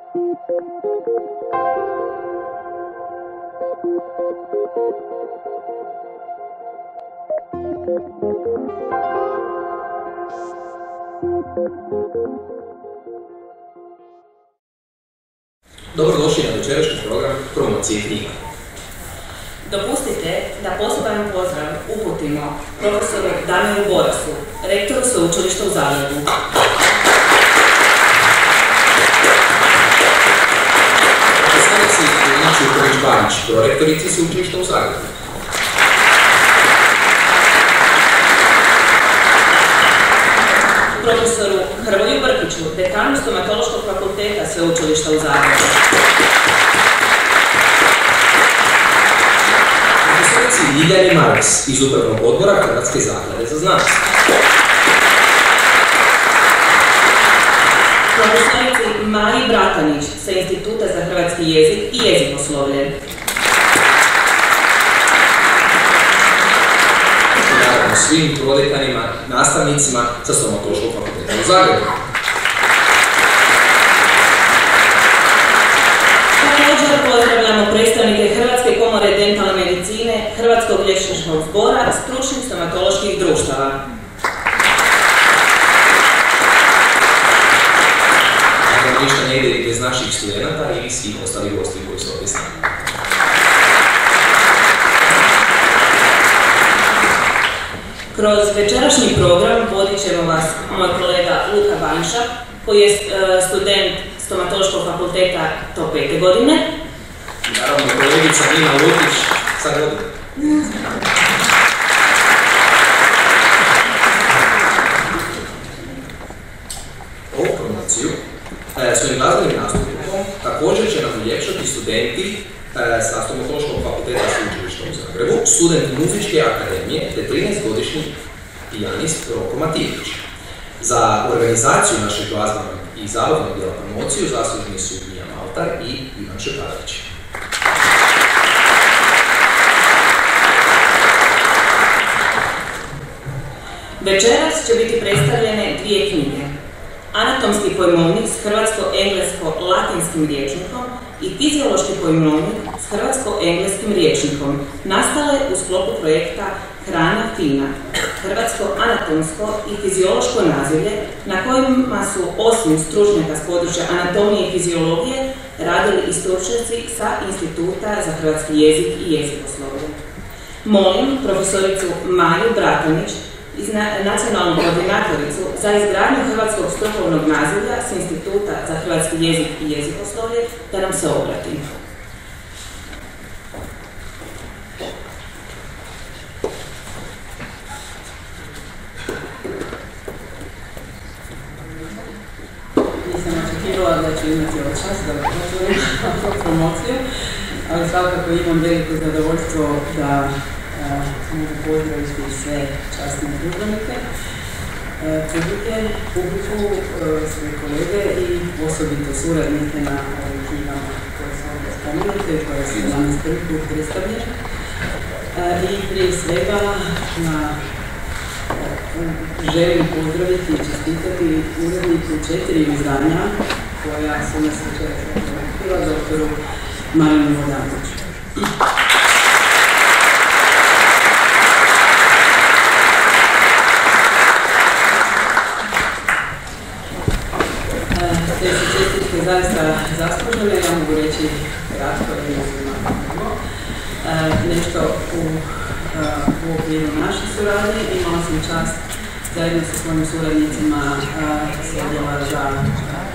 Dobrodošli na večerašnji program promocije knjiga. Dopustite da poseban pozdrav uputimo profesoru Damiru Borasu, rektoru Sveučilišta u Zagrebu. Profesorici Irina Čurković-Banić, prorektorici Sveučilišta u Zagrebu. Profesoru Hrvoju Brkiću, dekanu Stomatološkog fakulteta Sveučilišta u Zagrebu. Profesorici Ljiljani Maras iz Upravnog odbora Hrvatske zaklade za znanost. Profesorici Maji Bratanić sa Instituta za hrvatski jezik i jezikoslovlje. Naravno svim prodekanima, nastavnicima sa Stomatološkog fakulteta u Zagrebu. Također pozdravljamo predstavnike Hrvatske komore dentalne medicine, Hrvatskog liječničkog zbora, stručnih stomatoloških društava. Naravno ništa ne ide bez naših studenata i svih ostalih gosti koji su ovdje s nama. Kroz večerašnji program vodit će vas moj kolega Luka Banša, koji je student Stomatološkog fakulteta to 5. godine. Naravno, kolegica Nina Lutić, sad godine. Ovu promociju svojim glazbenim nastupom također će nam uljepšati studenti sa Stomatološkog fakulteta Sveučilišta u Zagrebu, student Muzičke akademije te 13-godišnji pijanist Roko Matijević. Za organizaciju našeg glazbenog i zabavnog dijela promociju zaslužni su Mija Maltar i Ivan Šeparović. Večeras će biti predstavljene dvije knjige. Anatomski pojmovnik s hrvatsko-englesko-latinskim rječnikom i fiziološki pojmovnik s hrvatsko-engleskim rječnikom, nastale u sklopu projekta Hrana fina, hrvatsko anatomsko i fiziološko nazivlje na kojima su osim stručnjaka s područja anatomije i fiziologije radili i stručnjaci sa Instituta za hrvatski jezik i jezikoslovlje. Molim profesoricu Maju Bratanić, nacionalnu koordinatoricu za izgradnju hrvatskog strukovnog nazivlja s Instituta za hrvatski jezik i jezikoslovlje, da nam se obrati. Nisam očekivala da ću imati ovaj čas da otvorim ovu promociju, ali svakako imam veliko zadovoljstvo da mogu pozdraviti sve časne službenike, publike, sve kolege i osobito suradnike na ovim knjigama koje su ovdje spomenute, koje su danas prvi put predstavljene. I prije svega želim pozdraviti i čestitati uredniku 4 izdanja koja su nas večeras bila doktoru Marinu Vodanoviću. Te su čestitke zaista zaslužene, ja mogu reći kratko i nešto u okviru naše suradnje. Imala sam čast zajedno sa svojim suradnicima Odjela za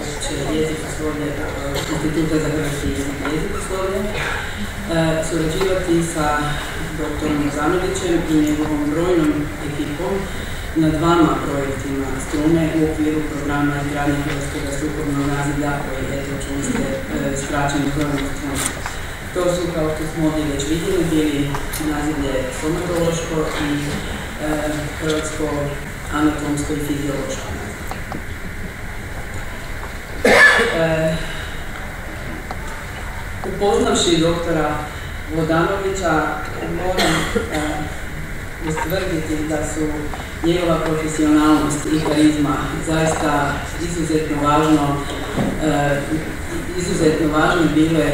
opće jezikoslovlje Instituta za hrvatski jezik i jezikoslovlje surađivati sa doktorom Zanovićem i njegovom brojnom ekipom na 2 projektima strune u okviru programa izgradnje hrvatskog strukovnog nazivlja koji je, čuli ste, skraćen krovnog strune. To su, kao što smo ovdje već vidjeli, bili nazivlje stomatološko i hrvatsko anatomsko i fiziološko. Upoznavši doktora Vodanovića, moram ustvrditi da su njegova profesionalnost i karizma zaista izuzetno važno izuzetno važne bile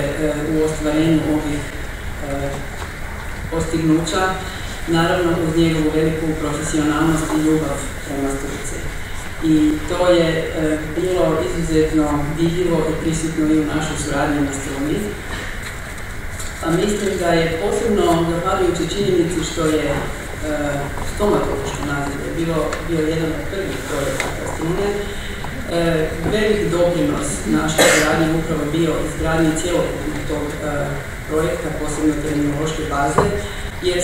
u ostvarenju ovih postignuća, naravno uz njegovu veliku profesionalnost i ljubav prema struci. I to je bilo izuzetno vidljivo i prisutno i u našoj suradnji na struni. A mislim da je posebno zahvaljujući činjenici što je stomatološko nazivlje bio jedan od prvih projekata strune, velik doprinos naše suradnje upravo bio izgradnje cjelokupnog tog projekta, posebno terminološke baze, jer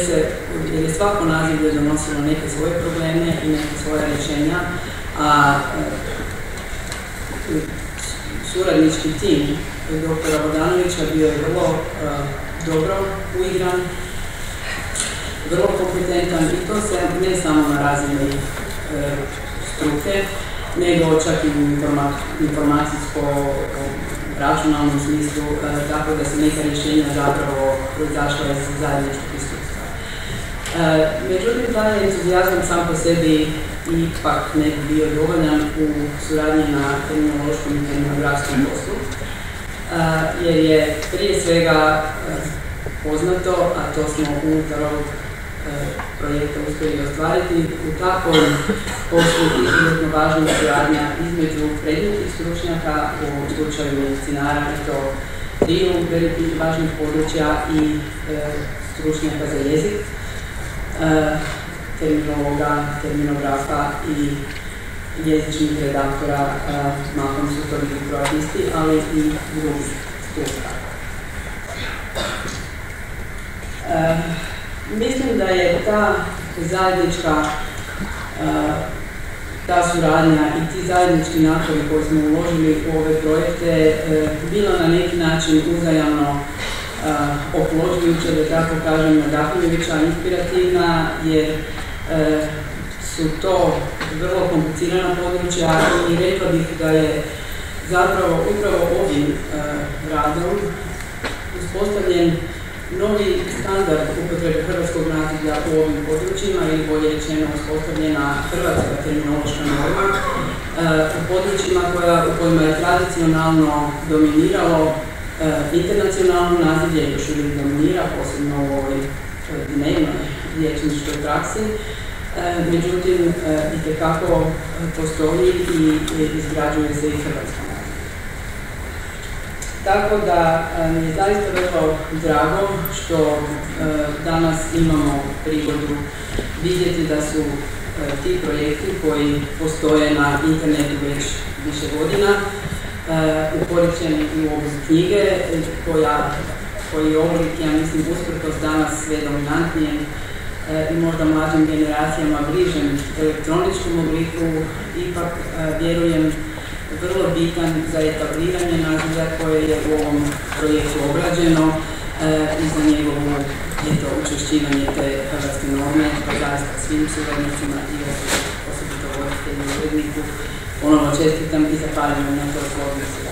je svako nazivlje donosilo neke svoje probleme i neke svoje rješenja, a suradnički tim doktora Vodanovića bio je vrlo dobro uigran, vrlo kompetentan i to se ne samo na razini struke, nego čak i u informacijsko-računalnom smislu, tako da su neka rješenja zapravo proizašla iz zajedničkog iskustva. Međutim, taj entuzijazam sam po sebi ipak ne bi bio dovoljan u suradnji na terminološkom i terminografskom poslu, jer je prije svega poznato, a to smo unutar ovog projekta uspjeli ostvariti, u takvom poslu izuzetno važna suradnja između predmetnih stručnjaka, u slučaju medicinara i to triju velikih važnih područja i stručnjaka za jezik, terminologa, terminografa i jezičnih redaktora, mahom su to bili kroatisti, ali i drugih struka. Mislim da je ta zajednička ta suradnja i ti zajednički napori koji smo uložili u ove projekte bilo na neki način uzajamno oplođujuće, da tako kažem, nadahnjujuća, inspirativna, jer su to vrlo komplicirana područja i rekla bih da je zapravo upravo ovim radom uspostavljen novi standard upotrebe hrvatskog nazivlja u ovim područjima, ili bolje rečeno uspostavljena hrvatska terminološka norma u područjima u kojima je tradicionalno dominiralo internacionalno nazivlje, još uvijek dominira, posebno u ovoj dnevnoj liječničkoj praksi. Međutim, itekako postoji i izgrađuje se i hrvatsko nazivlje. Tako da mi je zaista vrlo drago što danas imamo prigodu vidjeti da su ti projekti koji postoje na internetu već više godina uporičeni u oblik knjige koji je oblik, ja mislim, usprkos danas sve dominantnijem i možda mlađim generacijama bližem elektroničkom obliku, ipak vjerujem vrlo bitan za etabliranje nazivlja koje je u ovom projektu obrađeno i za njegovo učvršćivanje te hrvatske norme, pa zaista svim suradnicima i osobito voditelju i uredniku ponovno čestitam i zahvaljujem na to složnosti.